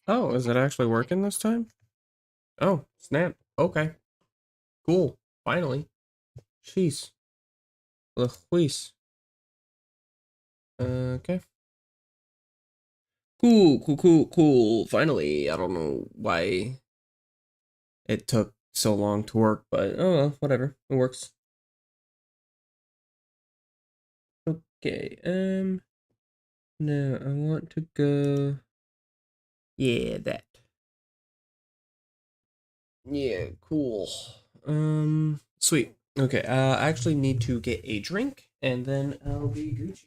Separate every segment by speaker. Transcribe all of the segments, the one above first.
Speaker 1: Oh, is it actually working this time? Oh, snap. Okay. Cool. Finally. Jeez. Luis. Okay. Cool, cool, cool, cool. Finally. I don't know why it took so long to work, but oh well, whatever. It works. Okay, no, I want to go. Yeah, that. Yeah, cool. Sweet. Okay, I actually need to get a drink, and then I'll be Gucci.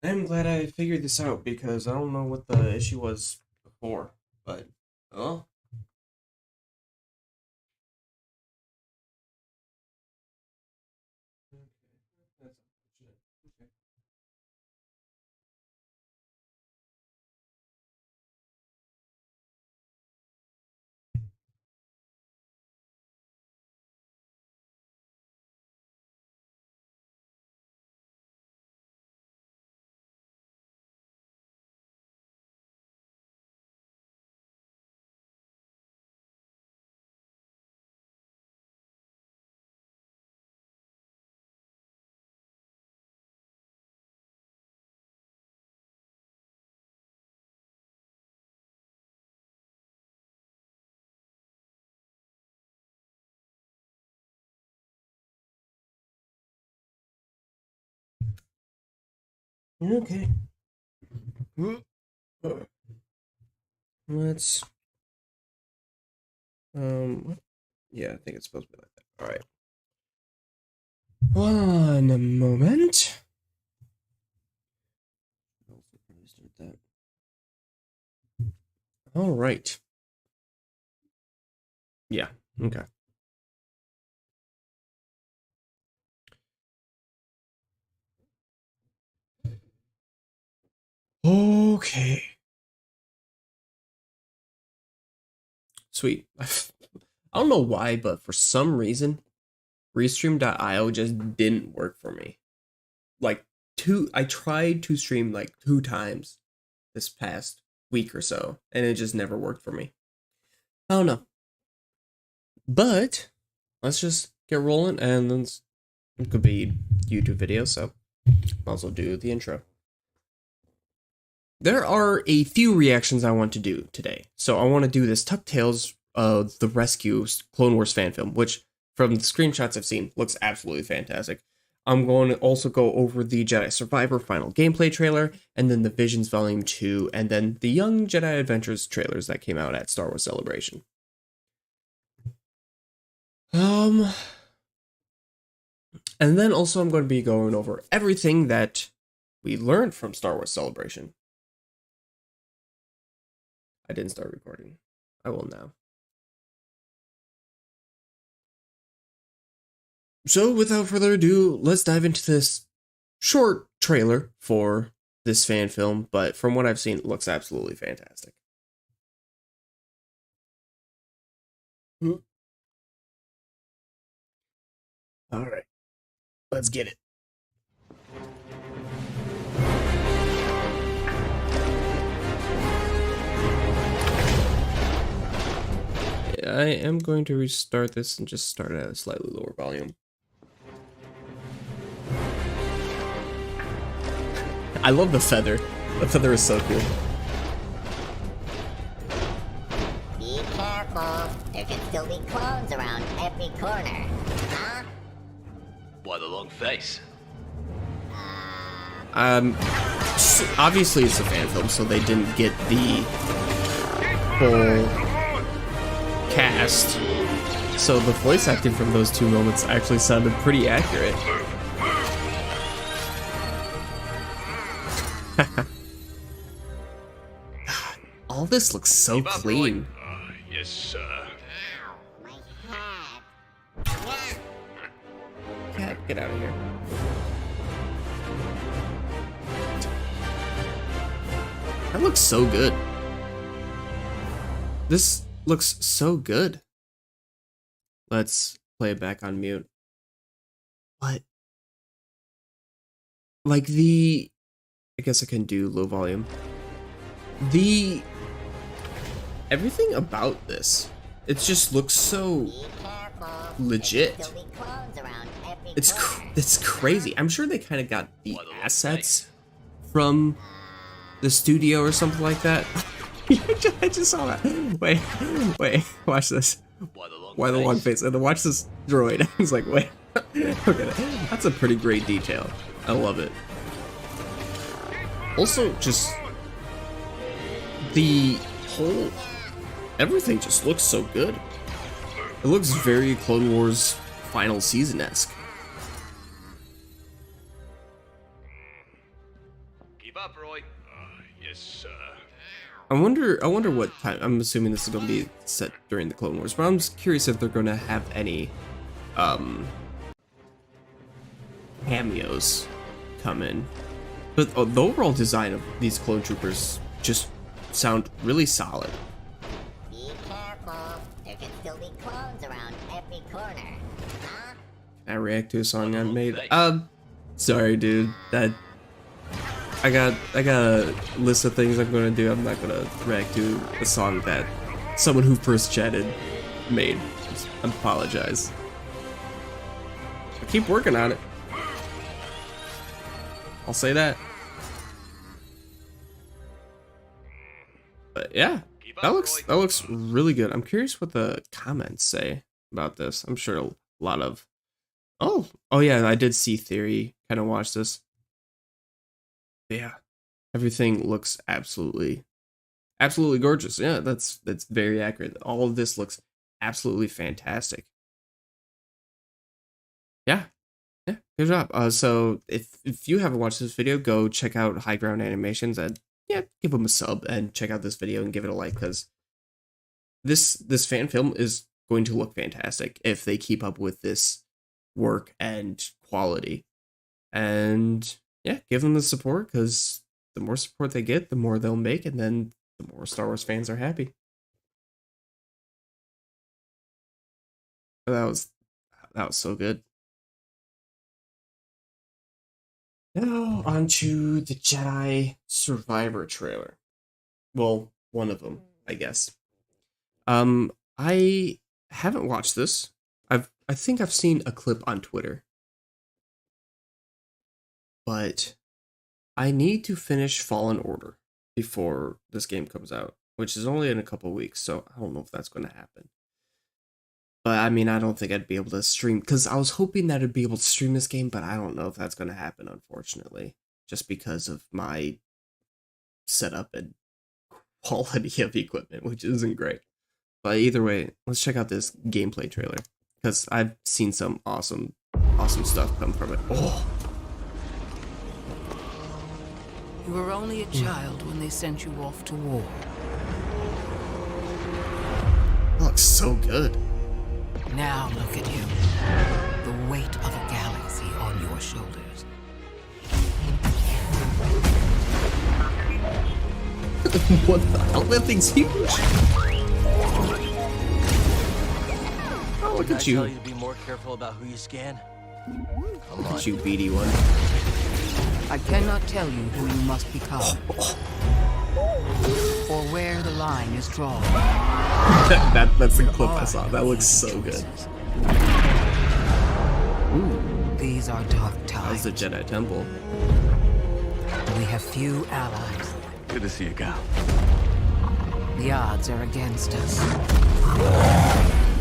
Speaker 1: I'm glad I figured this out because I don't know what the issue was before, but oh, okay, that's unfortunate. Okay. Okay. Let's what? Yeah, I think it's supposed to be like that. All right. One moment. All right. Yeah. Okay. Okay. Sweet. I don't know why, but for some reason, Restream.io just didn't work for me. Like I tried to stream like 2 times this past week or so, and it just never worked for me. I don't know. But let's just get rolling, and then it could be YouTube video, so I'll also do the intro. There are a few reactions I want to do today. So I want to do this Tuck Tales The Rescue Clone Wars fan film, which from the screenshots I've seen looks absolutely fantastic. I'm going to also go over the Jedi Survivor final gameplay trailer, and then the Visions Volume 2, and then the Young Jedi Adventures trailers that came out at Star Wars Celebration. Um, and then also I'm going to be going over everything that we learned from Star Wars Celebration. I didn't start recording. I will now. So, without further ado, let's dive into this short trailer for this fan film, but from what I've seen, it looks absolutely fantastic. All right, let's get it. I am going to restart this and just start at a slightly lower volume. I love the feather. The feather is so cool.
Speaker 2: Be careful. There could still be clones around every corner. Huh?
Speaker 3: Why the long face?
Speaker 1: Obviously it's a fan film, so they didn't get the full cast. So the voice acting from those two moments actually sounded pretty accurate. All this looks so clean.
Speaker 3: Yes, sir.
Speaker 2: Ow, my head.
Speaker 1: Cat, get out of here. That looks so good. This looks so good. Let's play it back on mute. What? like I guess I can do low volume. Everything about this, it just looks so
Speaker 2: Be careful.
Speaker 1: legit.
Speaker 2: There could still be clones around every
Speaker 1: It's
Speaker 2: corner.
Speaker 1: it's crazy. I'm sure they kind of got the
Speaker 3: Why the long
Speaker 1: assets from the studio or something like that. I just saw that. Wait, watch this.
Speaker 3: Why the long
Speaker 1: face? And then watch this droid. I was like, wait. Okay, that's a pretty great detail. I love it. Also, just the whole everything just looks so good. It looks very Clone Wars final season-esque.
Speaker 3: Keep up, Roy. Yes, sir.
Speaker 1: I wonder what time. I'm assuming this is going to be set during the Clone Wars, but I'm just curious if they're going to have any cameos come in. But the overall design of these clone troopers just sound really solid.
Speaker 2: Be careful. There could still be clones around every corner. Huh?
Speaker 1: Can I react to a song I made? Sorry, dude. I got a list of things I'm gonna do. I'm not gonna react to a song that someone who first chatted made. Just apologize. I keep working on it. I'll say that. But yeah, that looks really good. I'm curious what the comments say about this. I'm sure a lot of oh yeah, I did see Theory kind of watch this. But yeah, everything looks absolutely gorgeous. Yeah, that's very accurate. All of this looks absolutely fantastic. Yeah, good job. So if you haven't watched this video, go check out High Ground Animations and yeah, give them a sub and check out this video and give it a like because this fan film is going to look fantastic if they keep up with this work and quality. And yeah, give them the support because the more support they get, the more they'll make, and then the more Star Wars fans are happy. That was so good. Now onto the Jedi Survivor trailer. Well, one of them, I guess. I haven't watched this. I think I've seen a clip on Twitter. But I need to finish Fallen Order before this game comes out, which is only in a couple weeks, so I don't know if that's going to happen. But I mean, I don't think I'd be able to stream, because I was hoping that I'd be able to stream this game, but I don't know if that's going to happen, unfortunately, just because of my setup and quality of equipment, which isn't great. But either way, let's check out this gameplay trailer, because I've seen some awesome stuff come from it. Oh!
Speaker 4: You were only a child when they sent you off to war.
Speaker 1: That looks so good.
Speaker 4: Now look at you. The weight of a galaxy on your shoulders.
Speaker 1: What the hell? That thing's huge. Oh, look at
Speaker 5: Did I tell
Speaker 1: you.
Speaker 5: you to be more careful about who you scan? Come
Speaker 1: Look
Speaker 5: on.
Speaker 1: at you, beady one.
Speaker 4: I cannot tell you who you must become. Or where the line is drawn.
Speaker 1: That's the clip I saw. That looks so good. Ooh,
Speaker 4: These are dark
Speaker 1: that was
Speaker 4: times.
Speaker 1: the Jedi Temple.
Speaker 4: We have few allies.
Speaker 5: Good to see you, Gal.
Speaker 4: The odds are against us.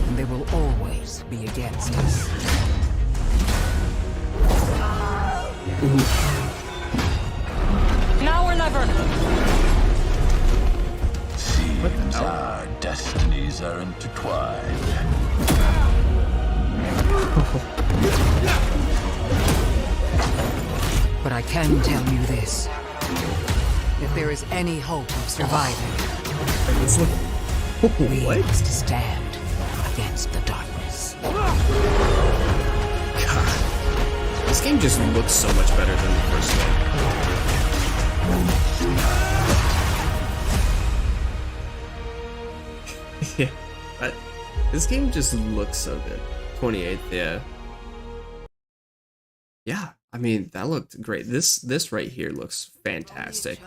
Speaker 4: And they will always be against us. Now or never!
Speaker 6: Seems our destinies are intertwined.
Speaker 4: But I can tell you this. If there is any hope of surviving,
Speaker 1: It's like,
Speaker 4: we
Speaker 1: what?
Speaker 4: must stand against the darkness.
Speaker 1: God. This game just looks so much better than the first one. Yeah, this game just looks so good. 28th, yeah. Yeah, I mean, that looked great. This right here looks fantastic.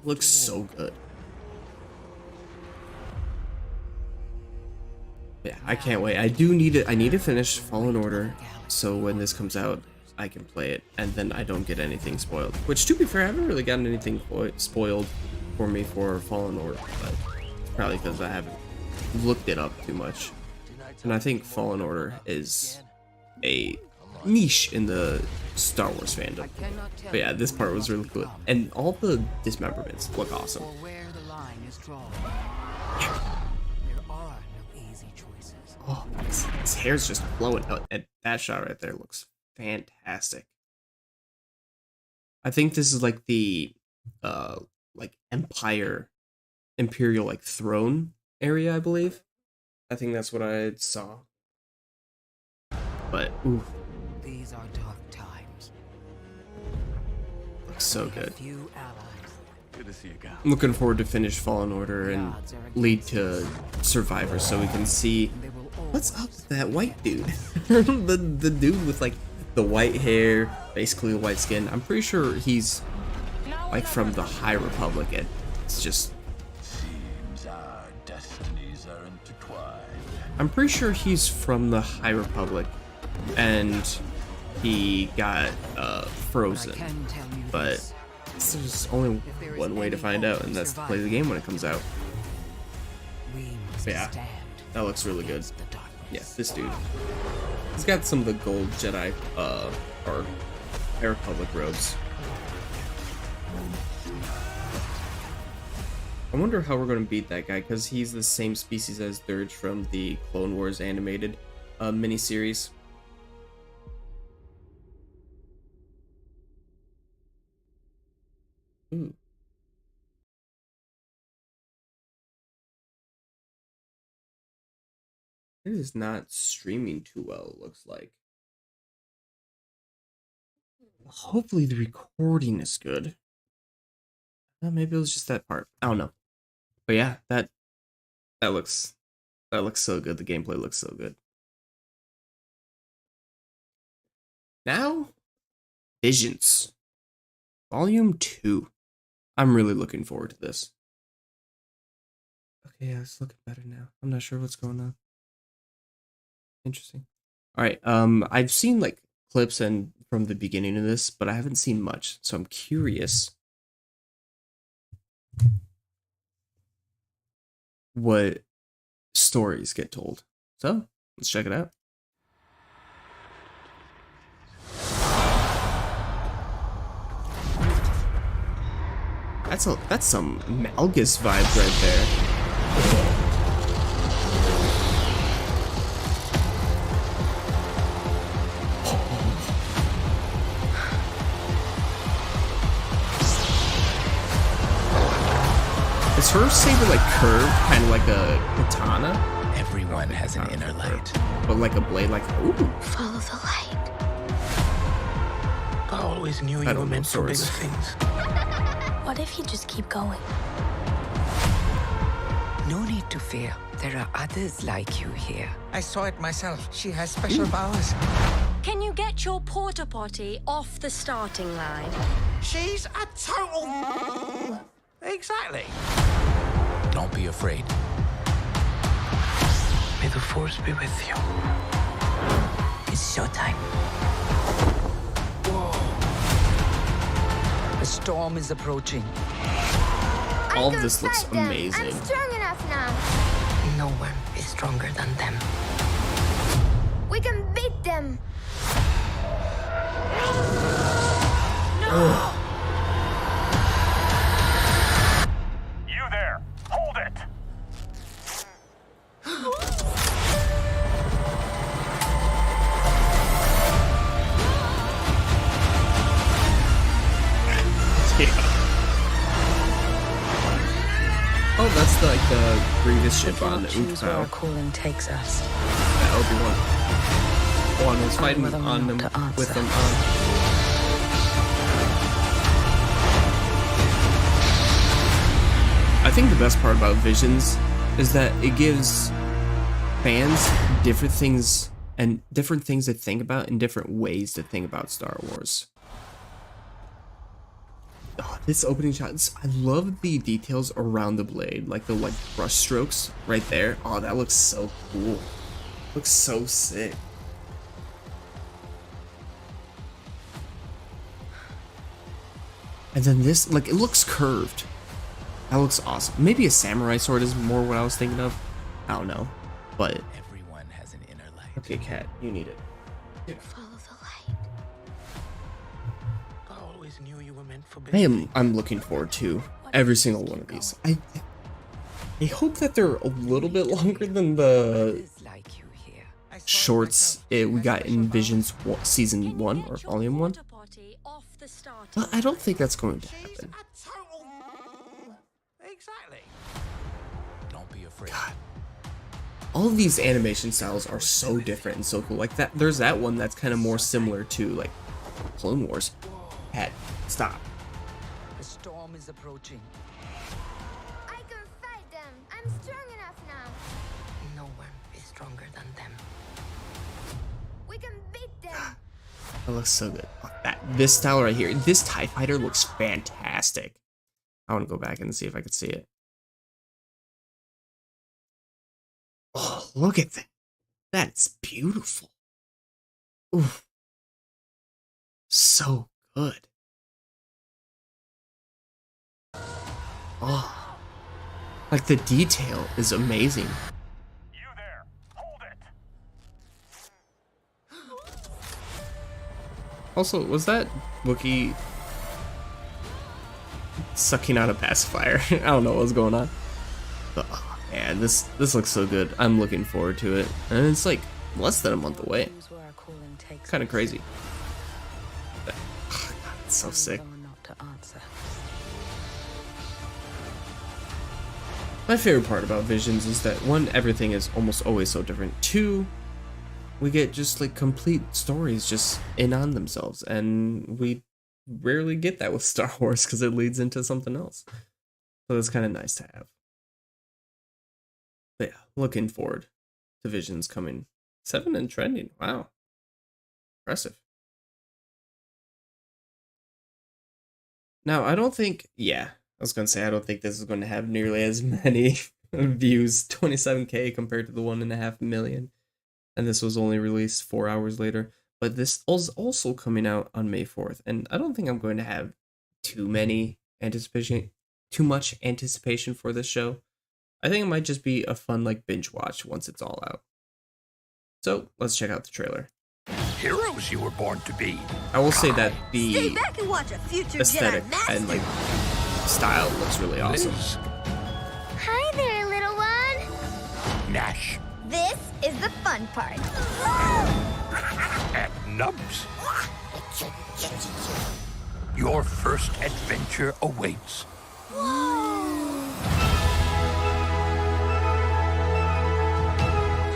Speaker 1: Looks so good. Yeah, I can't wait. I need to finish Fallen Order, so when this comes out, I can play it, and then I don't get anything spoiled. Which, to be fair, I haven't really gotten anything spoiled for me for Fallen Order, but it's probably because I haven't looked it up too much. And I think Fallen Order is a niche in the Star Wars fandom. But yeah, this part was really cool, and all the dismemberments look awesome. Oh, his hair's just blowing out, and that shot right there looks fantastic. I think this is like the like imperial like throne area, I believe. I think that's what I saw. But ooh,
Speaker 4: These are dark times.
Speaker 1: looks so good.
Speaker 5: Good to see you, Cal.
Speaker 1: I'm looking forward to finish Fallen Order and lead to Survivor, so we can see what's up with that white dude. the dude with like the white hair, basically white skin. I'm pretty sure he's like from the High Republic, and it's just
Speaker 6: Seems our destinies are intertwined.
Speaker 1: I'm pretty sure he's from the High Republic, and he got frozen. But there's only one way to find out, and that's to play the game when it comes out. But yeah, that looks really good. Yeah, this dude. He's got some of the gold Jedi or High Republic robes. I wonder how we're gonna beat that guy, because he's the same species as Dirge from the Clone Wars animated miniseries. Ooh. It is not streaming too well, it looks like. Hopefully the recording is good. Maybe it was just that part. I don't know. But yeah, that looks so good. The gameplay looks so good. Now, Visions. Volume 2. I'm really looking forward to this. Okay, yeah, it's looking better now. I'm not sure what's going on. Interesting. Alright, I've seen like clips and from the beginning of this, but I haven't seen much, so I'm curious what stories get told. So, let's check it out. That's some Malgus vibe right there. Is her saber like curved, kind of like a katana?
Speaker 7: Everyone has an inner light.
Speaker 1: But like a blade, like, ooh.
Speaker 2: Follow the light.
Speaker 7: I always knew you were meant for bigger things.
Speaker 2: What if you just keep going?
Speaker 4: No need to fear. There are others like you here.
Speaker 7: I saw it myself. She has special powers.
Speaker 8: Can you get your porta potty off the starting line?
Speaker 7: She's a total... Exactly. Don't be afraid. May the Force be with you.
Speaker 4: It's showtime. A storm is approaching.
Speaker 1: All of this looks amazing.
Speaker 2: I'm strong enough now.
Speaker 4: No one is stronger than them.
Speaker 2: We can beat them.
Speaker 3: You there! Hold it!
Speaker 1: Oh, that's like the Grievous ship on the
Speaker 8: Choose where our
Speaker 1: Utapau.
Speaker 8: calling takes us.
Speaker 1: That Obi-Wan. Obi-Wan was fighting
Speaker 8: willing
Speaker 1: on them
Speaker 8: to answer.
Speaker 1: with them. I think the best part about Visions is that it gives fans different things and different things to think about and different ways to think about Star Wars. Oh, this opening shot, I love the details around the blade, like the brush strokes right there. Oh, that looks so cool. Looks so sick. And then this, like, it looks curved. That looks awesome. Maybe a samurai sword is more what I was thinking of. I don't know, but
Speaker 7: Everyone has an inner light.
Speaker 1: okay, Cat, you need it.
Speaker 8: Follow the light.
Speaker 7: I always knew you were meant for big
Speaker 1: I'm looking forward to every single one of these. I hope that they're a little bit longer than the
Speaker 4: Is like you here.
Speaker 1: shorts we got in Visions season 1 or volume 1. But I don't think that's going to happen.
Speaker 7: Exactly. Don't be afraid.
Speaker 1: All of these animation styles are so different and so cool. Like that, there's that one that's kind of more similar to like Clone Wars. Cat, stop.
Speaker 4: The storm is approaching.
Speaker 9: I can fight them. I'm strong enough now.
Speaker 4: No one is stronger than them.
Speaker 9: We can beat them.
Speaker 1: That looks so good. Oh, this style right here, this TIE Fighter looks fantastic. I want to go back and see if I can see it. Oh, look at that. That's beautiful. Oof. So good. Oh. Like the detail is amazing.
Speaker 3: You there. Hold it.
Speaker 1: Also, was that Wookiee sucking out a pacifier? I don't know what's going on. But, oh, man, this looks so good. I'm looking forward to it. And it's like less than a month away. Kind of crazy. But, oh, God, it's so sick. My favorite part about Visions is that 1, everything is almost always so different. 2, we get just like complete stories just in on themselves, and we rarely get that with Star Wars because it leads into something else. So it's kind of nice to have. But yeah, looking forward to Visions coming 7 and trending. Wow, impressive. Now I don't think, I was gonna say I don't think this is going to have nearly as many views, 27K compared to the 1.5 million. And this was only released 4 hours later. But this is also coming out on May 4th. And I don't think I'm going to have too much anticipation for this show. I think it might just be a fun like binge watch once it's all out. So let's check out the trailer.
Speaker 7: Heroes you were born to be.
Speaker 1: I will say that the
Speaker 9: Stay back and watch a future
Speaker 1: aesthetic
Speaker 9: Jedi master.
Speaker 1: and like style looks really awesome.
Speaker 7: Liz,
Speaker 9: Hi there, little one.
Speaker 7: Nash,
Speaker 9: This is the fun part.
Speaker 7: and Nubs. Your first adventure awaits.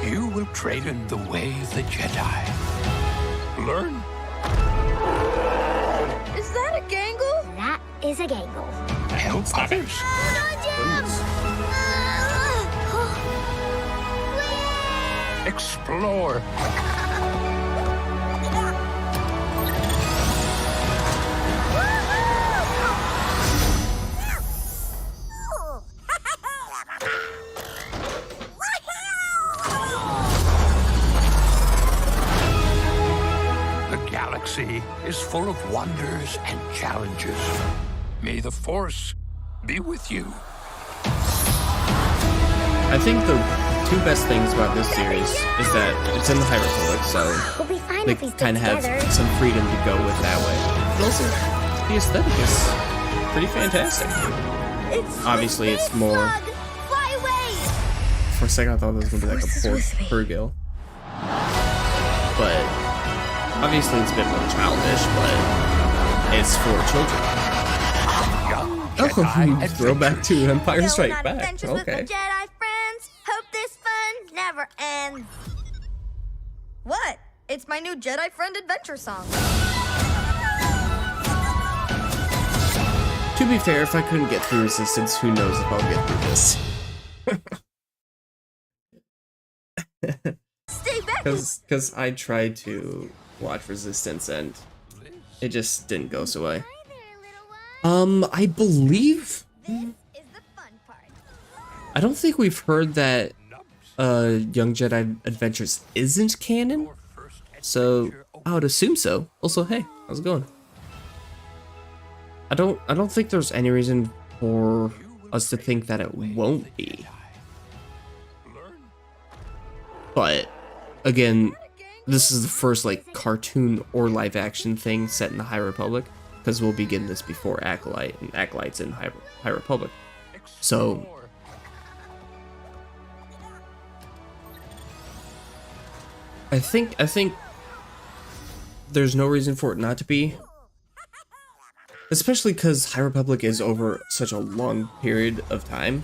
Speaker 7: You will train in the way of the Jedi. Learn,
Speaker 9: Is that a gangle? That is a gangle.
Speaker 7: help others, explore, the galaxy is full of wonders and challenges. May the Force be with you.
Speaker 1: I think the 2 best things about this series is that it's in the High Republic, so
Speaker 9: We'll be fine
Speaker 1: they
Speaker 9: if we stick
Speaker 1: kind of have
Speaker 9: together.
Speaker 1: some freedom to go with that way. But also, the aesthetic is pretty fantastic. Obviously, it's more.
Speaker 9: Fly away!
Speaker 1: For a second, I thought this was gonna be like a
Speaker 9: Force is with me.
Speaker 1: Purrgil, but obviously it's a bit more childish. But it's for children.
Speaker 7: Young
Speaker 1: Oh,
Speaker 7: Jedi
Speaker 1: throwback to
Speaker 7: adventures.
Speaker 1: Empire
Speaker 9: Going
Speaker 1: Strike
Speaker 9: on
Speaker 1: Back.
Speaker 9: adventures with my
Speaker 1: Okay.
Speaker 9: Jedi friends. Hope this fun never ends. What? It's my new Jedi friend adventure song.
Speaker 1: To be fair, if I couldn't get through Resistance, who knows if I'll get through this.
Speaker 9: Stay back
Speaker 1: Because I tried to watch Resistance and it just didn't go so well. I believe.
Speaker 9: This is the fun part.
Speaker 1: I don't think we've heard that Young Jedi Adventures isn't canon, so I would assume so. Also, hey, how's it going? I don't think there's any reason for us to think that it won't be. But again, this is the first like cartoon or live action thing set in the High Republic, because we'll begin this before Acolyte, and Acolyte's in High Republic. So I think there's no reason for it not to be. Especially because High Republic is over such a long period of time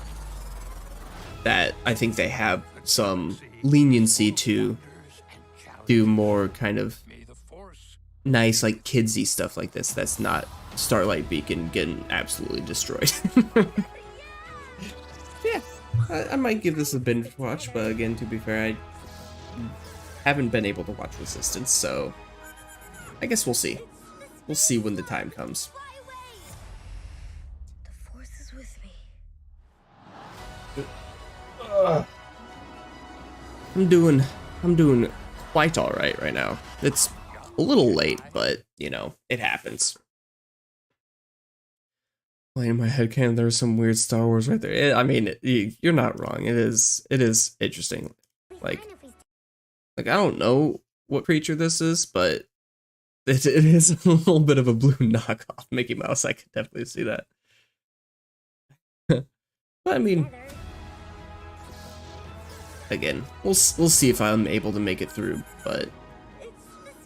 Speaker 1: that I think they have some leniency to do more kind of nice, like, kidsy stuff like this that's not Starlight Beacon getting absolutely destroyed. Yeah, I might give this a binge watch, but again, to be fair, I haven't been able to watch Resistance, so I guess we'll see. We'll see when the time comes.
Speaker 9: The Force is with me.
Speaker 1: I'm doing quite all right now. It's a little late, but you know, it happens. Like in my headcanon, there's some weird Star Wars right there. I mean, you're not wrong. It is interesting. Like I don't know what creature this is, but it is a little bit of a blue knockoff Mickey Mouse. I could definitely see that. But I mean, again, we'll see if I'm able to make it through. But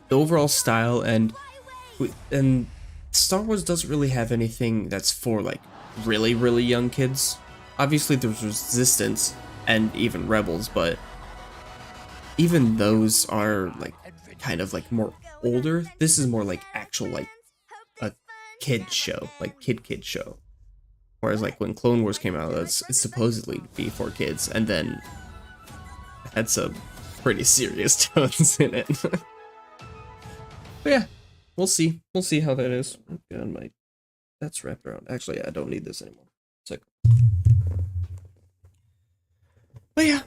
Speaker 1: the overall style and Star Wars doesn't really have anything that's for like really young kids. Obviously, there's Resistance and even Rebels, but even those are like kind of like more older. This is more like actual like a kid show, like kid show. Whereas like when Clone Wars came out, it's supposedly to be for kids, and then it had some pretty serious tones in it. But yeah, we'll see how that is. God, that's wrapped around. Actually, I don't need this anymore. It's like, but yeah,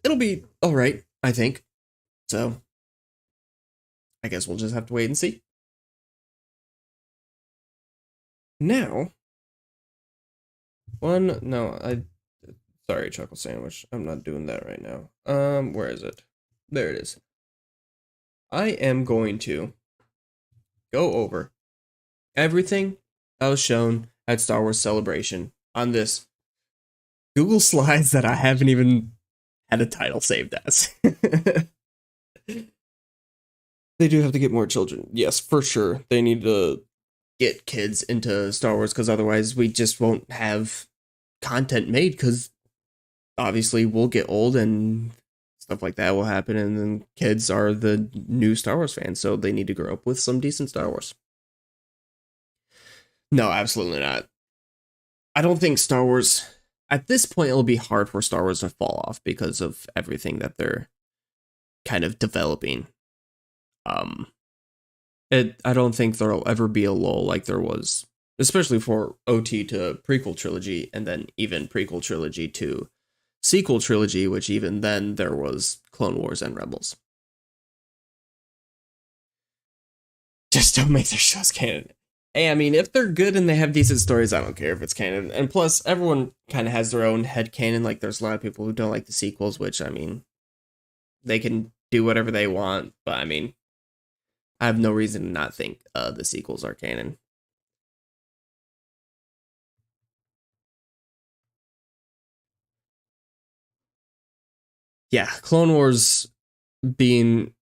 Speaker 1: it'll be all right, I think. So I guess we'll just have to wait and see. Now, sorry, Chuckle Sandwich. I'm not doing that right now. Where is it? There it is. I am going to go over everything that was shown at Star Wars Celebration on this Google Slides that I haven't even had a title saved as. They do have to get more children. Yes, for sure. They need to get kids into Star Wars, because otherwise we just won't have content made, because obviously we'll get old and stuff like that will happen, and then kids are the new Star Wars fans, so they need to grow up with some decent Star Wars. No, absolutely not. I don't think Star Wars, at this point, it'll be hard for Star Wars to fall off because of everything that they're kind of developing. I don't think there'll ever be a lull like there was, especially for OT to prequel trilogy, and then even prequel trilogy to sequel trilogy, which even then there was Clone Wars and Rebels. Just don't make their shows canon. Hey, I mean, if they're good and they have decent stories, I don't care if it's canon. And plus, everyone kind of has their own head canon. Like, there's a lot of people who don't like the sequels, which, I mean, they can do whatever they want, but I mean, I have no reason to not think the sequels are canon. Yeah, Clone Wars being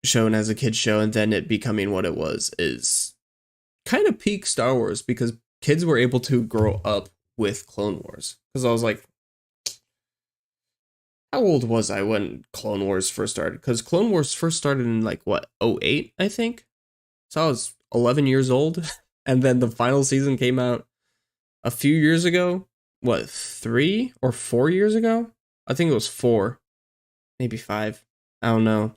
Speaker 1: shown as a kid's show and then it becoming what it was is kind of peak Star Wars, because kids were able to grow up with Clone Wars. Because I was like, how old was I when Clone Wars first started? Because Clone Wars first started in like, what, 08, I think? So I was 11 years old. And then the final season came out a few years ago. What, 3 or 4 years ago? I think it was 4. Maybe 5. I don't know.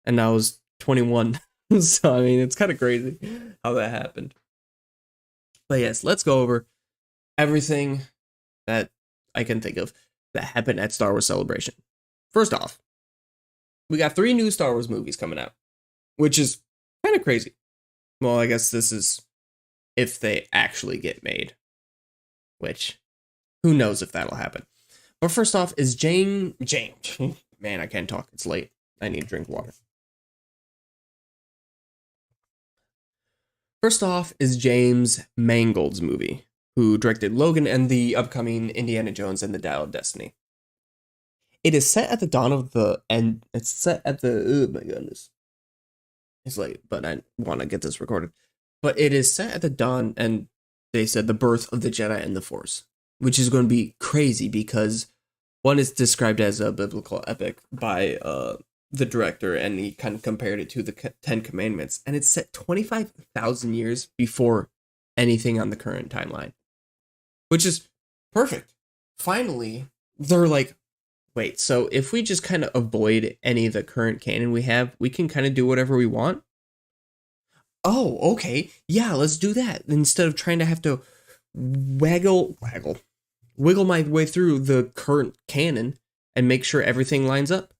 Speaker 1: And I was 21. So, I mean, it's kind of crazy how that happened. But yes, let's go over everything that I can think of that happened at Star Wars Celebration. First off, we got 3 new Star Wars movies coming out, which is kind of crazy. Well, I guess this is if they actually get made, which who knows if that'll happen. But first off is James. Man, I can't talk. It's late. I need to drink water. First off is James Mangold's movie, who directed Logan and the upcoming Indiana Jones and the Dial of Destiny. It is set at the dawn of the end. It's set at the, oh my goodness. It's late, but I want to get this recorded. But it is set at the dawn, and they said the birth of the Jedi and the Force, which is going to be crazy because one is described as a biblical epic by the director, and he kind of compared it to the Ten Commandments, and it's set 25,000 years before anything on the current timeline, which is perfect. Finally, they're like, wait, so if we just kind of avoid any of the current canon we have, we can kind of do whatever we want? Oh, okay. Yeah, let's do that. Instead of trying to have to wiggle my way through the current canon and make sure everything lines up.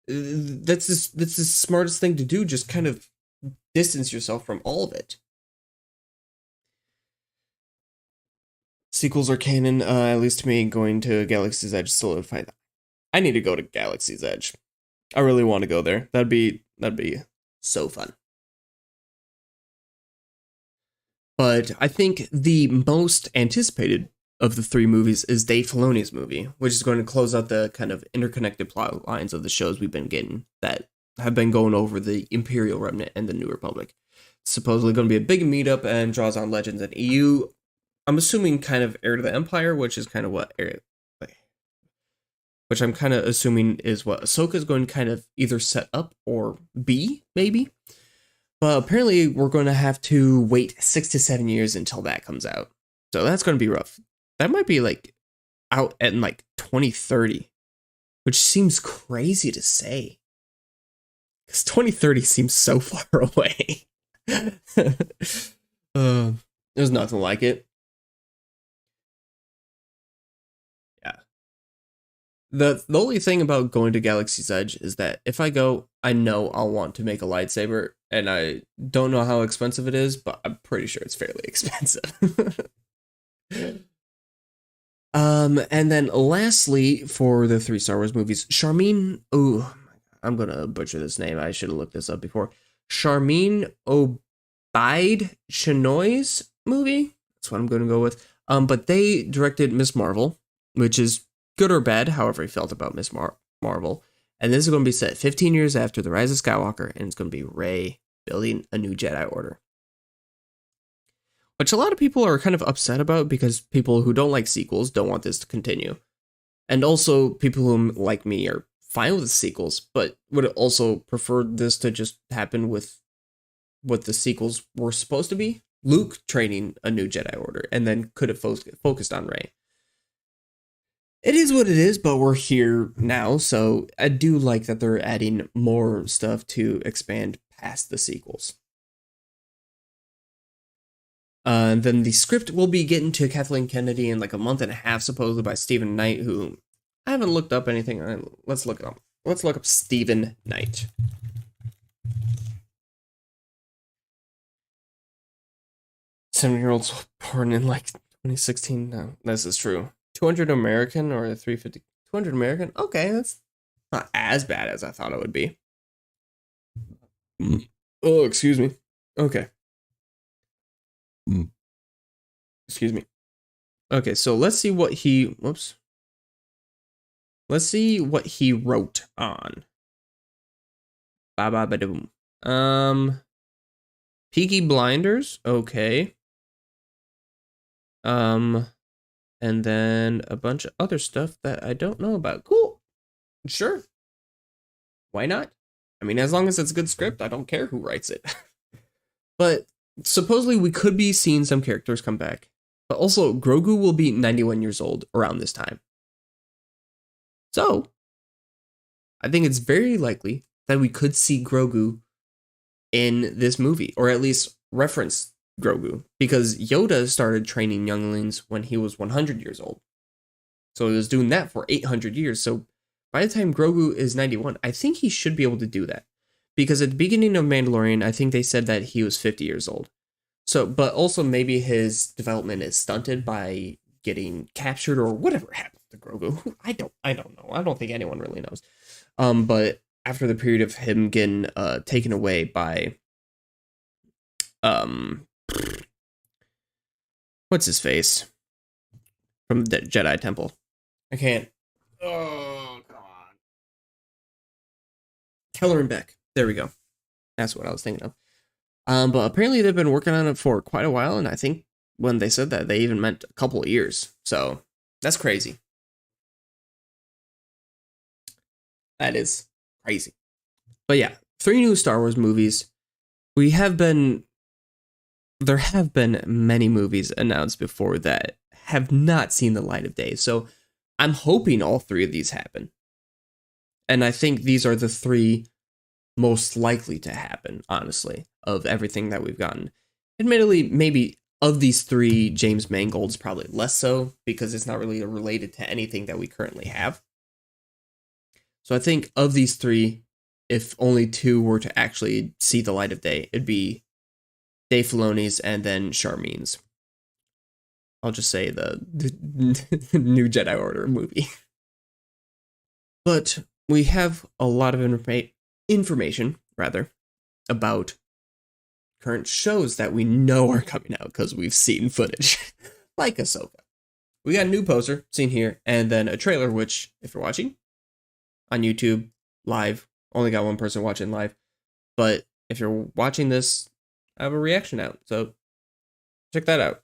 Speaker 1: That's the smartest thing to do. Just kind of distance yourself from all of it. Sequels are canon, at least to me. Going to Galaxy's Edge solidified that. I need to go to Galaxy's Edge. I really want to go there. That'd be so fun. But I think the most anticipated of the 3 movies is Dave Filoni's movie, which is going to close out the kind of interconnected plot lines of the shows we've been getting that have been going over the Imperial Remnant and the New Republic. It's supposedly going to be a big meetup and draws on Legends and EU. I'm assuming kind of Heir to the Empire, which is kind of what which I'm kind of assuming is what Ahsoka is going to kind of either set up or be, maybe. But apparently we're going to have to wait 6 to 7 years until that comes out. So that's going to be rough. That might be like out in like 2030, which seems crazy to say. Because 2030 seems so far away. There's nothing like it. Yeah. The only thing about going to Galaxy's Edge is that if I go, I know I'll want to make a lightsaber, and I don't know how expensive it is, but I'm pretty sure it's fairly expensive. And then lastly, for the 3 Star Wars movies, Sharmeen, I'm gonna butcher this name. I should have looked this up before. Sharmeen Obaid Chinoy's movie. That's what I'm gonna go with. But they directed Miss Marvel, which is good or bad, however you felt about Miss Marvel. And this is going to be set 15 years after The Rise of Skywalker, and it's going to be Rey building a new Jedi Order. Which a lot of people are kind of upset about because people who don't like sequels don't want this to continue. And also people who, like me, are fine with the sequels, but would also prefer this to just happen with what the sequels were supposed to be. Luke training a new Jedi Order, and then could have focused on Rey. It is what it is, but we're here now, so I do like that they're adding more stuff to expand past the sequels. And then the script will be getting to Kathleen Kennedy in like a month and a half, supposedly by Stephen Knight, who I haven't looked up anything. Let's look it up. Let's look up Stephen Knight. Seven-year-olds born in like 2016. No, this is true. 200 American or 350? 200 American? Okay, that's not as bad as I thought it would be. Oh, excuse me. Okay. Excuse me. Okay, so let's see what he... Whoops. Let's see what he wrote on. Ba-ba-ba-doom. Peaky Blinders. Okay. And then a bunch of other stuff that I don't know about. Cool. Sure. Why not? I mean, as long as it's a good script, I don't care who writes it. But supposedly we could be seeing some characters come back. But also, Grogu will be 91 years old around this time. So, I think it's very likely that we could see Grogu in this movie, or at least reference Grogu, because Yoda started training younglings when he was 100 years old. So he was doing that for 800 years. So by the time Grogu is 91, I think he should be able to do that. Because at the beginning of Mandalorian, I think they said that he was 50 years old. So, but also maybe his development is stunted by getting captured or whatever happened to Grogu. I don't know. I don't think anyone really knows. But after the period of him getting taken away by what's his face from the Jedi Temple? I can't. Oh God. Kelleran Beck. There we go. That's what I was thinking of. But apparently they've been working on it for quite a while, and I think when they said that, they even meant a couple of years. So that's crazy. That is crazy. But yeah, 3 new Star Wars movies. There have been many movies announced before that have not seen the light of day. So I'm hoping all 3 of these happen. And I think these are the 3 most likely to happen, honestly, of everything that we've gotten. Admittedly, maybe of these 3, James Mangold's probably less so, because it's not really related to anything that we currently have. So I think of these 3, if only 2 were to actually see the light of day, it'd be Dave Filoni's and then Charmine's. I'll just say the new Jedi Order movie. But we have a lot of information about current shows that we know are coming out because we've seen footage, like Ahsoka. We got a new poster seen here, and then a trailer, which, if you're watching on YouTube live, only got one person watching live, but if you're watching this, I have a reaction out, so check that out.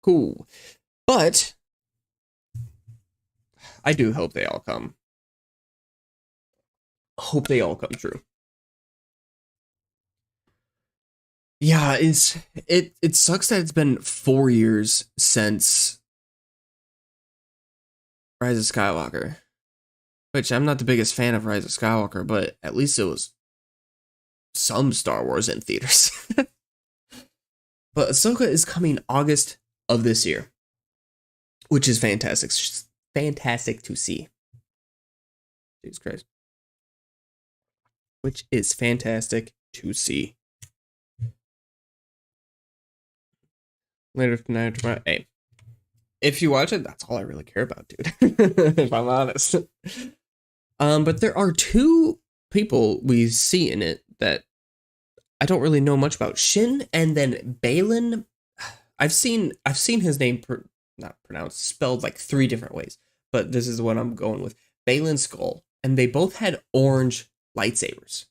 Speaker 1: Cool. But I do hope they all come. Hope they all come true. Yeah, it sucks that it's been 4 years since Rise of Skywalker. Which I'm not the biggest fan of Rise of Skywalker, but at least it was some Star Wars in theaters. But Ahsoka is coming August of this year, which is fantastic. Fantastic to see. Jesus Christ. Which is fantastic to see. Later tonight, tomorrow. Hey, if you watch it, that's all I really care about, dude. If I'm honest. But there are 2 people we see in it that I don't really know much about. Shin and then Baylan. I've seen his name not pronounced, spelled like 3 different ways, but this is what I'm going with. Baylan Skoll, and they both had orange lightsabers.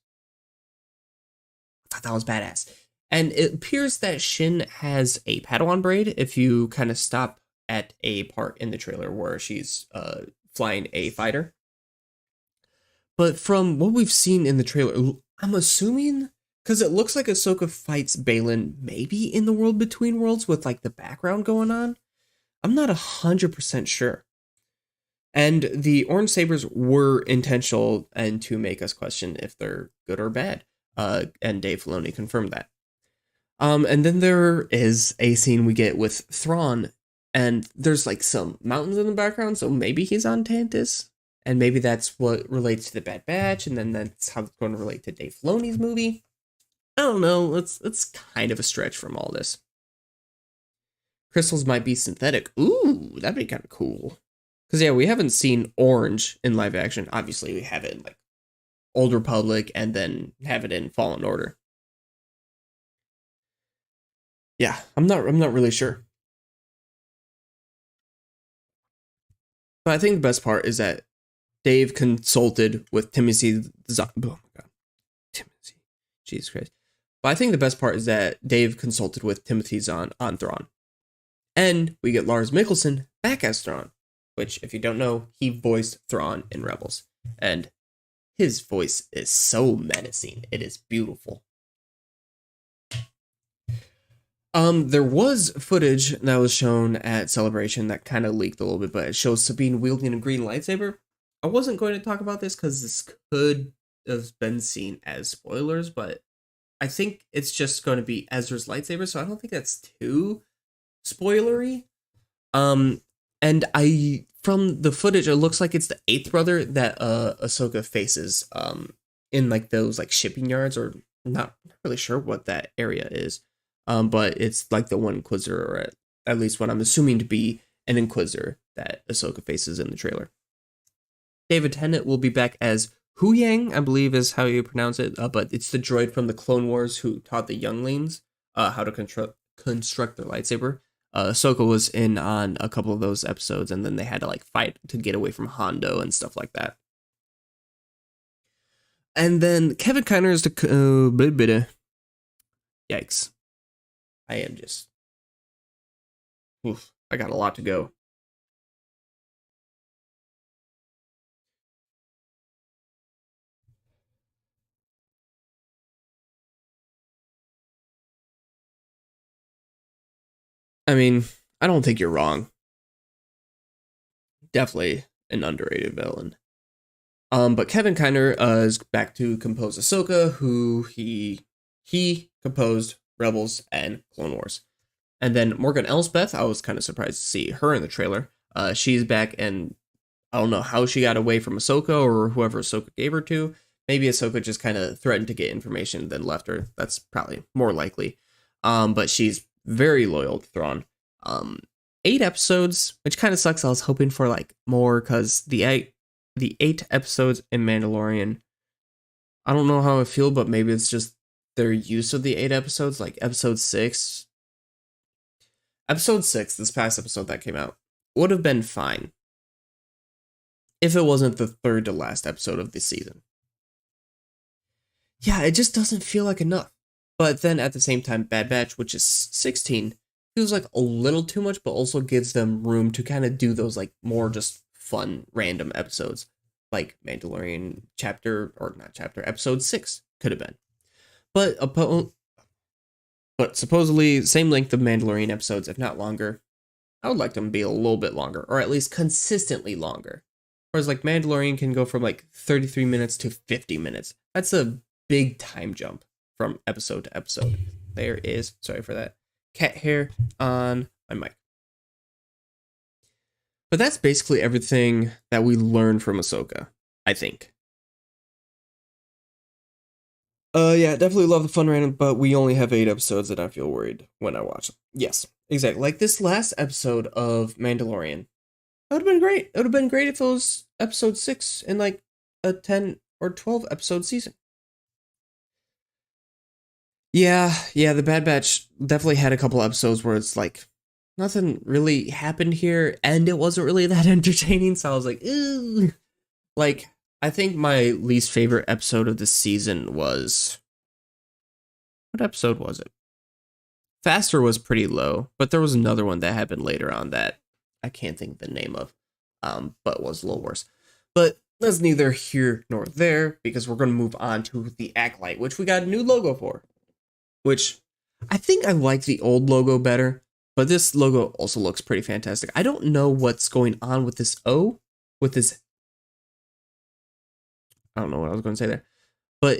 Speaker 1: I thought that was badass. And it appears that Shin has a Padawan braid if you kind of stop at a part in the trailer where she's flying a fighter. But from what we've seen in the trailer, I'm assuming, because it looks like Ahsoka fights Baylan maybe in the World Between Worlds with like the background going on. I'm not 100% sure. And the orange sabers were intentional and to make us question if they're good or bad. And Dave Filoni confirmed that. And then there is a scene we get with Thrawn, and there's like some mountains in the background, so maybe he's on Tantis, and maybe that's what relates to the Bad Batch, and then that's how it's going to relate to Dave Filoni's movie. I don't know, it's kind of a stretch from all this. Crystals might be synthetic. Ooh, that'd be kind of cool. Because yeah, we haven't seen orange in live action. Obviously, we have it in like Old Republic, and then have it in Fallen Order. Yeah, I'm not really sure. But I think the best part is that Dave consulted with Timothy Zahn. Oh my god. Timothy. Jesus Christ. But I think the best part is that Dave consulted with Timothy Zahn on Thrawn. And we get Lars Mikkelsen back as Thrawn, which, if you don't know, he voiced Thrawn in Rebels. And his voice is so menacing. It is beautiful. There was footage that was shown at Celebration that kind of leaked a little bit, but it shows Sabine wielding a green lightsaber. I wasn't going to talk about this because this could have been seen as spoilers, but I think it's just going to be Ezra's lightsaber, so I don't think that's too spoilery. And from the footage, it looks like it's the eighth brother that Ahsoka faces in like those like shipping yards, or not really sure what that area is. But it's like the one Inquisitor, or at least what I'm assuming to be an Inquisitor that Ahsoka faces in the trailer. David Tennant will be back as Huyang, I believe is how you pronounce it, but it's the droid from the Clone Wars who taught the younglings how to construct their lightsaber. Ahsoka was in on a couple of those episodes, and then they had to like fight to get away from Hondo and stuff like that. And then Kevin Kiner is the yikes. I am just I got a lot to go. I mean, I don't think you're wrong. Definitely an underrated villain. But Kevin Kiner is back to compose Ahsoka, who he composed Rebels and Clone Wars. And then Morgan Elsbeth, I was kind of surprised to see her in the trailer. She's back, and I don't know how she got away from Ahsoka or whoever Ahsoka gave her to. Maybe Ahsoka just kind of threatened to get information, then left her. That's probably more likely. But she's very loyal to Thrawn. 8 episodes, which kind of sucks. I was hoping for like more, because the eight episodes in Mandalorian, I don't know how I feel, but maybe it's just their use of the 8 episodes. Like episode 6, this past episode that came out, would have been fine if it wasn't the third to last episode of the season. Yeah, it just doesn't feel like enough. But then at the same time, Bad Batch, which is 16, feels like a little too much, but also gives them room to kind of do those like more just fun random episodes, like Mandalorian episode 6 could have been. But supposedly same length of Mandalorian episodes, if not longer. I would like them to be a little bit longer, or at least consistently longer. Whereas like Mandalorian can go from like 33 minutes to 50 minutes. That's a big time jump from episode to episode. There is, sorry for that, cat hair on my mic. But that's basically everything that we learned from Ahsoka, I think. Yeah, definitely love the fun random, but we only have 8 episodes and I feel worried when I watch them. Yes, exactly. Like this last episode of Mandalorian, that would have been great. It would have been great if it was episode 6 in like a 10 or 12 episode season. Yeah, the Bad Batch definitely had a couple episodes where it's like, nothing really happened here, and it wasn't really that entertaining, so I was like, ew. Like, I think my least favorite episode of the season was... What episode was it? Faster was pretty low, but there was another one that happened later on that I can't think the name of, but was a little worse. But that's neither here nor there, because we're going to move on to the Acolyte, which we got a new logo for. Which, I think I like the old logo better, but this logo also looks pretty fantastic. I don't know what's going on with this O, with this... I don't know what I was going to say there, but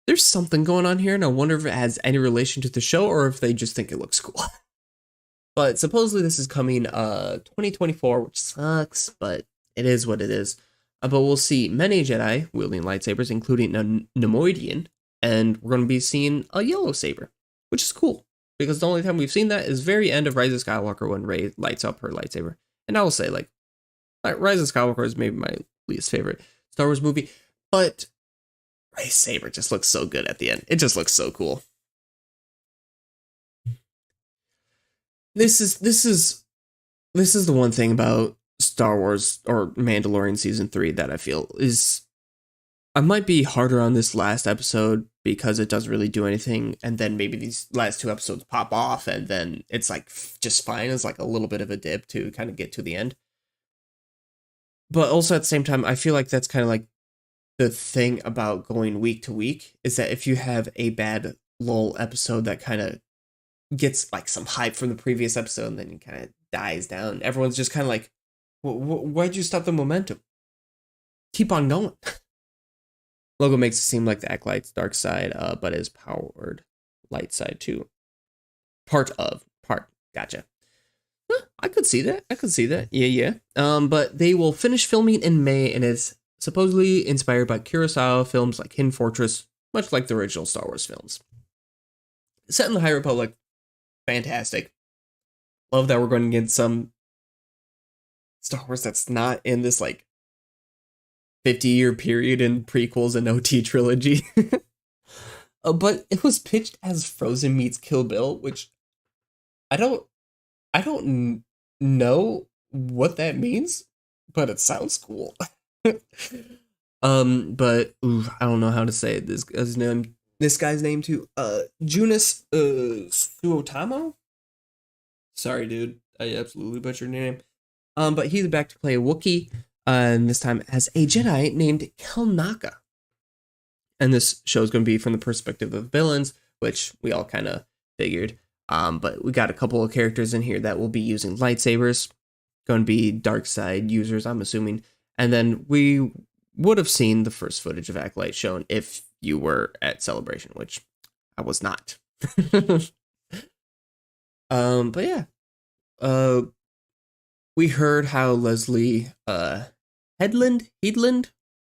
Speaker 1: there's something going on here, and I wonder if it has any relation to the show, or if they just think it looks cool. But supposedly this is coming 2024, which sucks, but it is what it is. But we'll see many Jedi wielding lightsabers, including a Neimoidian, and we're going to be seeing a yellow saber, which is cool, because the only time we've seen that is very end of Rise of Skywalker when Rey lights up her lightsaber. And I will say, like Rise of Skywalker is maybe my least favorite Star Wars movie, but Rey's saber just looks so good at the end. It just looks so cool. This is the one thing about Star Wars or Mandalorian season 3 that I feel is I might be harder on this last episode because it doesn't really do anything, and then maybe these last 2 episodes pop off, and then it's like just fine. It's like a little bit of a dip to kind of get to the end. But also at the same time, I feel like that's kind of like the thing about going week to week, is that if you have a bad lull episode that kind of gets like some hype from the previous episode and then it kind of dies down, everyone's just kind of like, why'd you stop the momentum? keep on going. Logo makes it seem like the Acolyte's dark side, but is powered light side too. Part. Gotcha. I could see that. Yeah. But they will finish filming in May, and it's supposedly inspired by Kurosawa films like Hidden Fortress, much like the original Star Wars films. Set in the High Republic, fantastic. Love that we're going to get some Star Wars that's not in this like 50-year period in prequels and OT trilogy. But it was pitched as Frozen meets Kill Bill, which I don't know what that means, but it sounds cool. But I don't know how to say this guy's name. This guy's name too. Junice Suotamo. Sorry, dude. I absolutely butchered your name. But he's back to play a Wookiee, and this time as a Jedi named Kel Naka. And this show is going to be from the perspective of villains, which we all kind of figured. But we got a couple of characters in here that will be using lightsabers. Going to be dark side users, I'm assuming. And then we would have seen the first footage of Acolyte shown if you were at Celebration, which I was not. But yeah. We heard how Leslie Headland,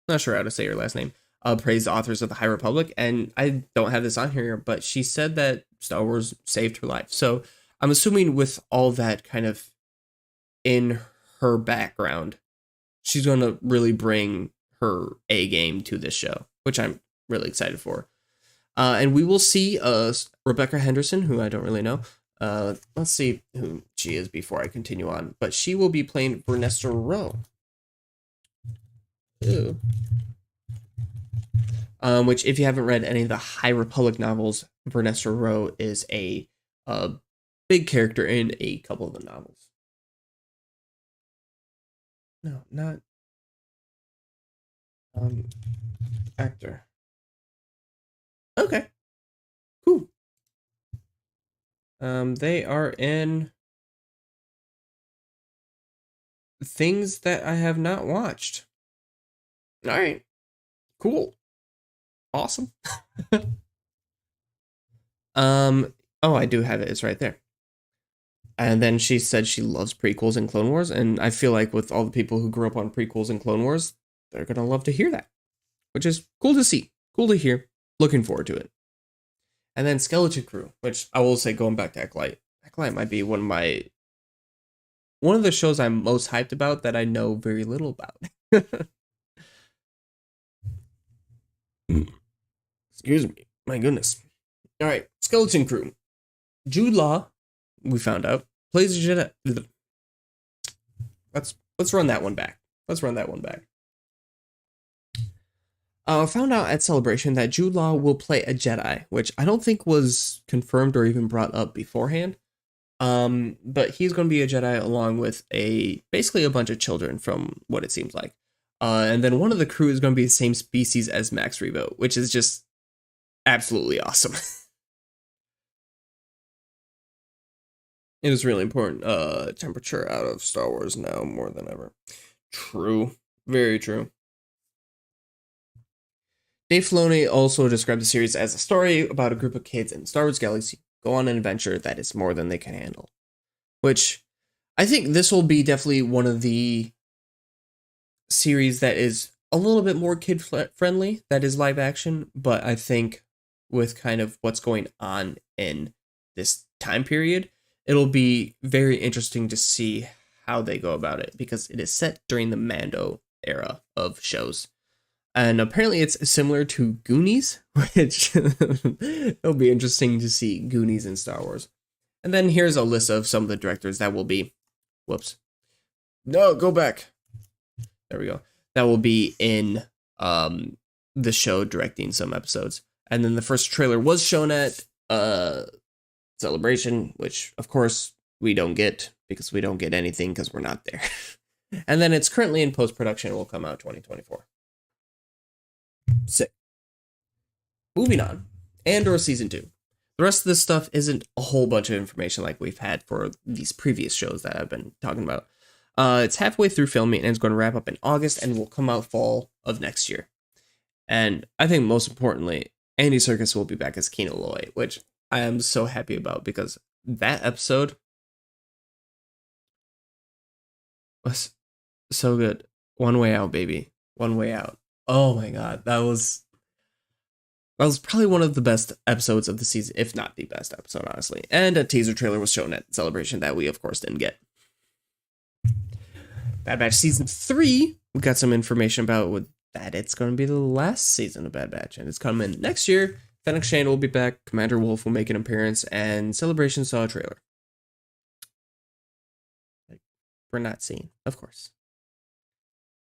Speaker 1: not sure how to say her last name, praised the authors of the High Republic, and I don't have this on here, but she said that Star Wars saved her life. So I'm assuming with all that kind of in her background, she's going to really bring her A game to this show, which I'm really excited for. And we will see Rebecca Henderson, who I don't really know. Let's see who she is before I continue on. But she will be playing Vernesta Rowe. Ew. Which, if you haven't read any of the High Republic novels, Vernesta Rowe is a big character in a couple of the novels. No, not actor. Okay, cool. They are in things that I have not watched. All right, cool. Awesome. Oh, I do have it. It's right there. And then she said she loves prequels and Clone Wars, and I feel like with all the people who grew up on prequels and Clone Wars, they're gonna love to hear that, which is cool to see, cool to hear. Looking forward to it. And then Skeleton Crew, which I will say, going back to Acolyte might be one of the shows I'm most hyped about that I know very little about. Excuse me. My goodness. All right. Skeleton Crew. Jude Law, we found out, plays a Jedi. Let's run that one back. Found out at Celebration that Jude Law will play a Jedi, which I don't think was confirmed or even brought up beforehand. But he's going to be a Jedi along with basically a bunch of children from what it seems like. And then one of the crew is going to be the same species as Max Rebo, which is just absolutely awesome. It is really important. Temperature out of Star Wars now more than ever. True. Very true. Dave Filoni also described the series as a story about a group of kids in the Star Wars galaxy go on an adventure that is more than they can handle. Which, I think this will be definitely one of the series that is a little bit more kid-friendly, that is live action, but I think with kind of what's going on in this time period, it'll be very interesting to see how they go about it, because it is set during the Mando era of shows. And apparently it's similar to Goonies, which it'll be interesting to see Goonies in Star Wars. And then here's a list of some of the directors that will be... Whoops. No, go back. There we go. That will be in the show directing some episodes. And then the first trailer was shown at Celebration, which, of course, we don't get, because we don't get anything because we're not there. And then it's currently in post-production. It will come out 2024. Sick. Moving on. Andor Season 2. The rest of this stuff isn't a whole bunch of information like we've had for these previous shows that I've been talking about. It's halfway through filming and it's going to wrap up in August and will come out fall of next year. And I think most importantly, Andy Serkis will be back as Kino Loy, which I am so happy about because that episode was so good. One Way Out, baby. One Way Out. Oh my god, that was probably one of the best episodes of the season, if not the best episode, honestly. And a teaser trailer was shown at Celebration that we, of course, didn't get. Bad Batch Season 3, we got some information about that it's going to be the last season of Bad Batch, and it's coming next year. Fennec Shand will be back, Commander Wolf will make an appearance, and Celebration saw a trailer. We're not seeing, of course.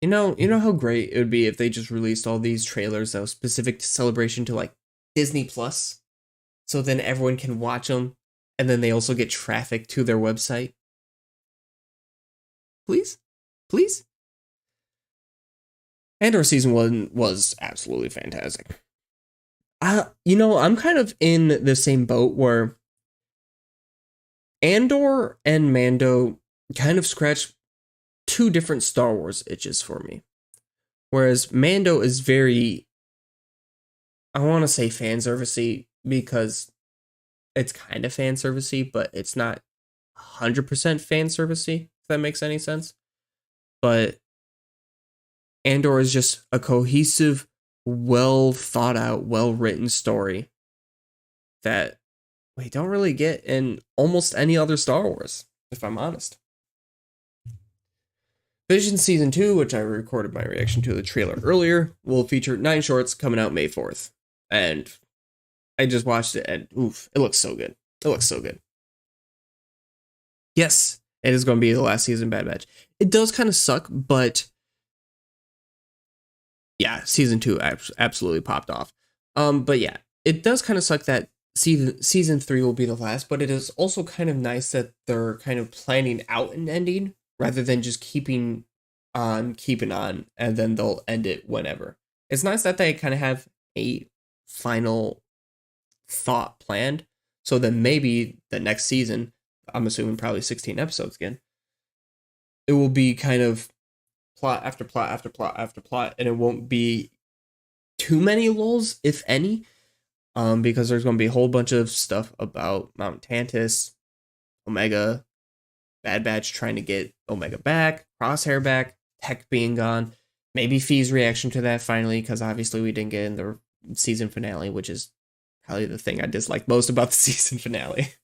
Speaker 1: You know how great it would be if they just released all these trailers that were specific to Celebration to like Disney Plus, so then everyone can watch them, and then they also get traffic to their website. Please, please. Andor season 1 was absolutely fantastic. I'm kind of in the same boat where Andor and Mando kind of scratch two different Star Wars itches for me. Whereas Mando is very, I want to say fan servicey because it's kind of fan servicey, but it's not 100% fan servicey, if that makes any sense. But Andor is just a cohesive, well thought out, well written story that we don't really get in almost any other Star Wars, if I'm honest. Vision Season 2, which I recorded my reaction to the trailer earlier, will feature 9 shorts coming out May 4th. And I just watched it and oof, it looks so good. It looks so good. Yes, it is going to be the last season of Bad Batch. It does kind of suck, but yeah, Season 2 absolutely popped off. But yeah, it does kind of suck that season 3 will be the last, but it is also kind of nice that they're kind of planning out an ending rather than just keeping on, and then they'll end it whenever. It's nice that they kind of have a final thought planned, so then maybe the next season, I'm assuming probably 16 episodes again, it will be kind of plot after plot after plot after plot, and it won't be too many lulls, if any, because there's going to be a whole bunch of stuff about Mount Tantus, Omega, Bad Batch trying to get Omega back, Crosshair back, Tech being gone, maybe Fee's reaction to that finally, because obviously we didn't get in the season finale, which is probably the thing I dislike most about the season finale.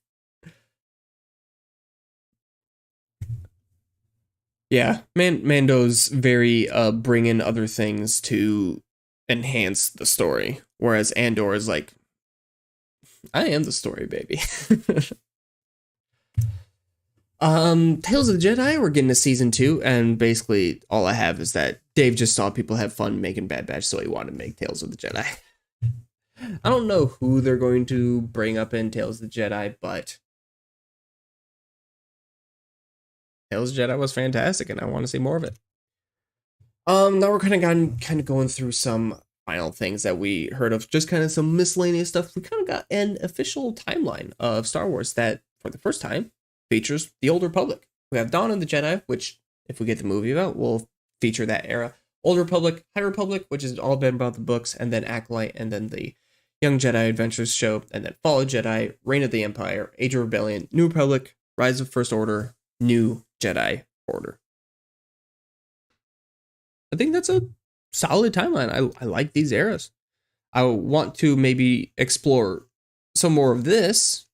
Speaker 1: Yeah, Mando's very bring in other things to enhance the story, whereas Andor is like, I am the story, baby. Tales of the Jedi, we're getting to season 2, and basically all I have is that Dave just saw people have fun making Bad Batch, so he wanted to make Tales of the Jedi. I don't know who they're going to bring up in Tales of the Jedi, but Tales of the Jedi was fantastic, and I want to see more of it. Now we're kind of going through some final things that we heard of, just kind of some miscellaneous stuff. We kind of got an official timeline of Star Wars that, for the first time, features the Old Republic. We have Dawn of the Jedi, which, if we get the movie about, will feature that era. Old Republic, High Republic, which has all been about the books, and then Acolyte, and then the Young Jedi Adventures show, and then Fall of Jedi, Reign of the Empire, Age of Rebellion, New Republic, Rise of First Order, New Jedi Order. I think that's a solid timeline. I like these eras. I want to maybe explore some more of this,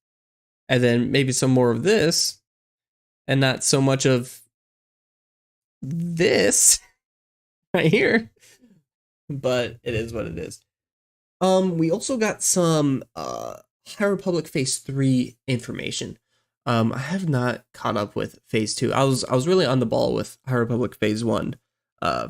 Speaker 1: and then maybe some more of this, and not so much of this right here. But it is what it is. We also got some High Republic Phase 3 information. I have not caught up with Phase 2. I was really on the ball with High Republic Phase 1.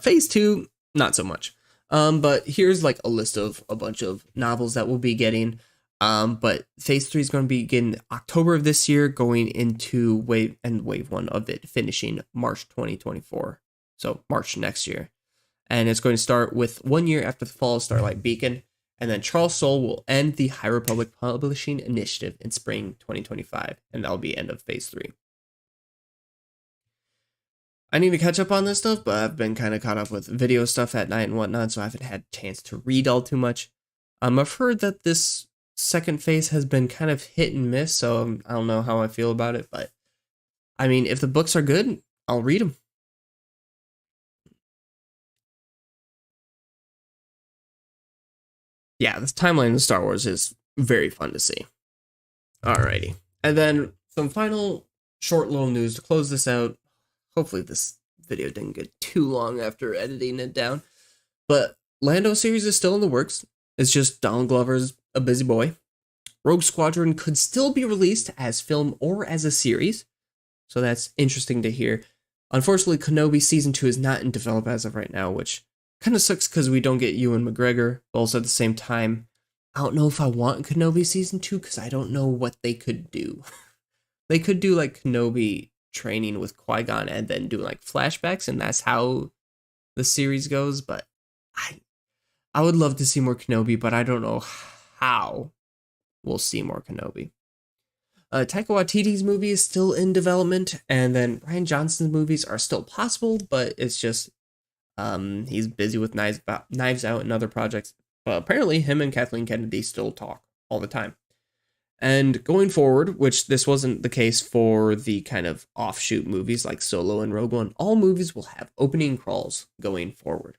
Speaker 1: Phase 2, not so much. But here's like a list of a bunch of novels that we'll be getting. But Phase 3 is going to begin October of this year, going into Wave 1 of it finishing March 2024. So March next year. And it's going to start with 1 year after the fall of Starlight Beacon. And then Charles Soule will end the High Republic Publishing Initiative in spring 2025. And that'll be end of Phase 3. I need to catch up on this stuff, but I've been kind of caught up with video stuff at night and whatnot, so I haven't had a chance to read all too much. I've heard that this second phase has been kind of hit and miss, so I don't know how I feel about it, but I mean, if the books are good, I'll read them. Yeah, this timeline of Star Wars is very fun to see. Alrighty. And then some final short little news to close this out. Hopefully this video didn't get too long after editing it down. But Lando series is still in the works. It's just Donald Glover's a busy boy. Rogue Squadron could still be released as film or as a series. So that's interesting to hear. Unfortunately, Kenobi Season 2 is not in develop as of right now, which kind of sucks because we don't get Ewan McGregor. But also at the same time, I don't know if I want Kenobi Season 2 because I don't know what they could do. They could do like Kenobi training with Qui-Gon and then do like flashbacks, and that's how the series goes. But I would love to see more Kenobi, but I don't know how we'll see more Kenobi. Taika Waititi's movie is still in development, and then Rian Johnson's movies are still possible, but it's just he's busy with Knives Out and other projects. Apparently, him and Kathleen Kennedy still talk all the time. And going forward, which this wasn't the case for the kind of offshoot movies like Solo and Rogue One, all movies will have opening crawls going forward.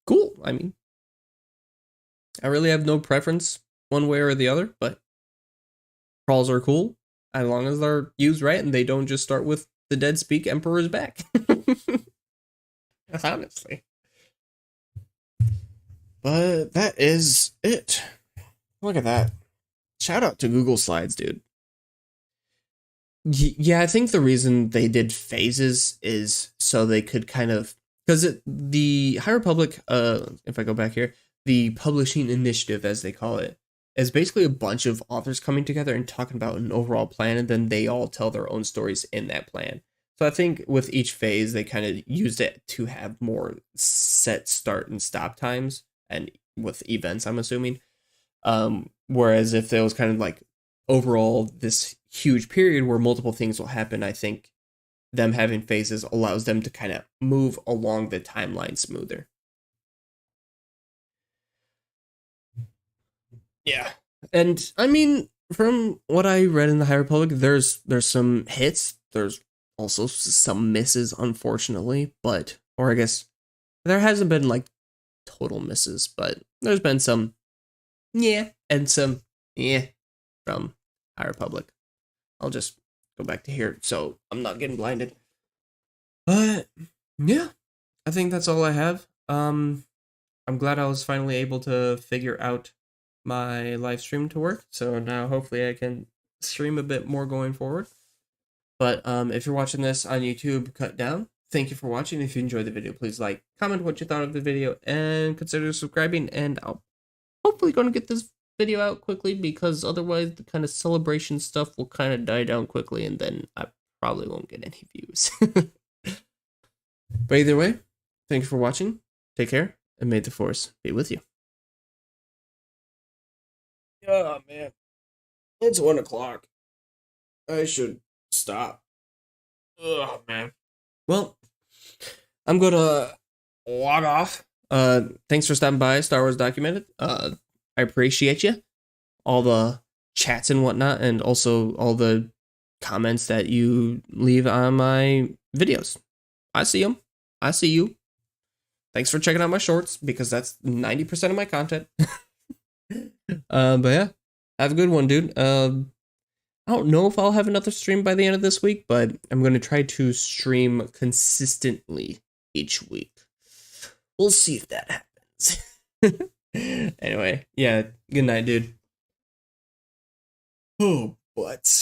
Speaker 1: Cool. I mean, I really have no preference one way or the other, but crawls are cool as long as they're used right and they don't just start with the dead speak Emperor's back. Honestly. But that is it. Look at that. Shout out to Google Slides, dude. Yeah, I think the reason they did phases is so they could kind of, because the High Republic, if I go back here, the publishing initiative, as they call it, is basically a bunch of authors coming together and talking about an overall plan, and then they all tell their own stories in that plan. So I think with each phase, they kind of used it to have more set start and stop times, and with events, I'm assuming. Whereas if there was kind of like overall this huge period where multiple things will happen, I think them having phases allows them to kind of move along the timeline smoother. Yeah. And I mean, from what I read in the High Republic, there's some hits. There's also some misses, unfortunately, or I guess there hasn't been like total misses, but there's been some and some from High Republic. I'll just go back to here so I'm not getting blinded. But yeah, I think that's all I have. I'm glad I was finally able to figure out my live stream to work, so now hopefully I can stream a bit more going forward. But if you're watching this on YouTube, cut down. Thank you for watching. If you enjoyed the video, please like, comment what you thought of the video, and consider subscribing. And I'll hopefully going to get this video out quickly, because otherwise the kind of celebration stuff will kind of die down quickly, and then I probably won't get any views. But either way, thank you for watching. Take care, and may the Force be with you. Oh man, it's 1 o'clock. I should stop. Oh man. Well, I'm gonna log off. Thanks for stopping by, Star Wars Documented. I appreciate you. All the chats and whatnot, and also all the comments that you leave on my videos. I see them. I see you. Thanks for checking out my shorts, because that's 90% of my content. But yeah, have a good one, dude. I don't know if I'll have another stream by the end of this week, but I'm going to try to stream consistently each week. We'll see if that happens. Anyway, yeah, good night, dude. Oh, butts.